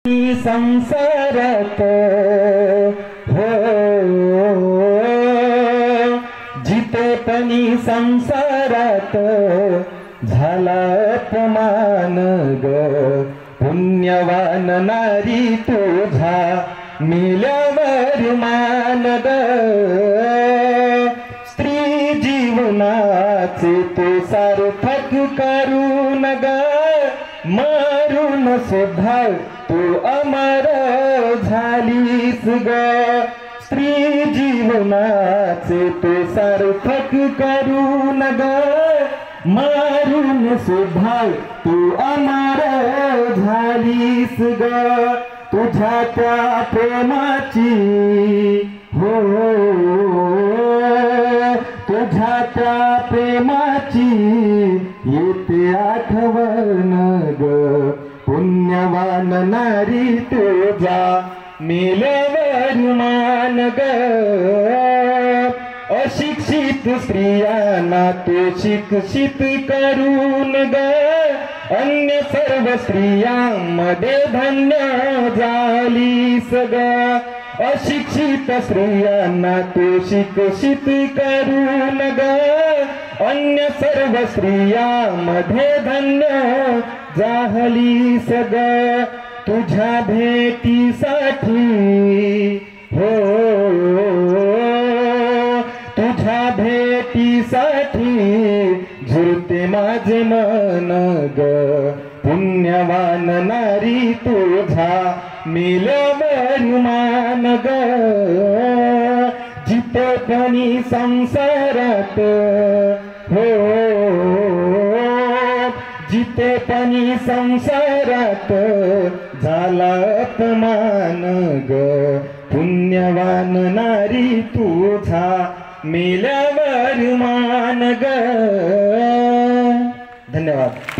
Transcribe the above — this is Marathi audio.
संसारात हो जितेपणी संसारात झाला अपमान ग पुण्यवान नारी तुझा मिल्यावर मान ग स्त्री जीवनाचे तू सार्थक करून ग मारून सुद्धा तू अमर झालीस ग स्त्री जीवनाचे तू सार्थक करून ग मारून सुद्धा तू अमर झालीस ग तुझ्या त्या प्रेमाची हो तुझ्या त्या प्रेमाची येते आठवण ग पुण्यवान नारी तुझा मेल्यावर मान ग अशिक्षित स्त्रियांना तू शिक्षित करून ग अन्य सर्व स्त्रियांमध्ये धन्य झालीस ग अशिक्षित स्त्रियांना तू शिक्षित करून ग अन्य सर्व स्त्रियांमध्ये धन्य झालीस ग तुझ्या भेटीसाठी हो तुझ्या भेटीसाठी झुरते माझे मन ग पुण्यवान नारी तुझा मिल्यावर मान ग जितेपणी संसारात हो जितेपणी संसारात झाला अपमान ग पुण्यवान नारी तुझा मिल्यावर मान ग धन्यवाद।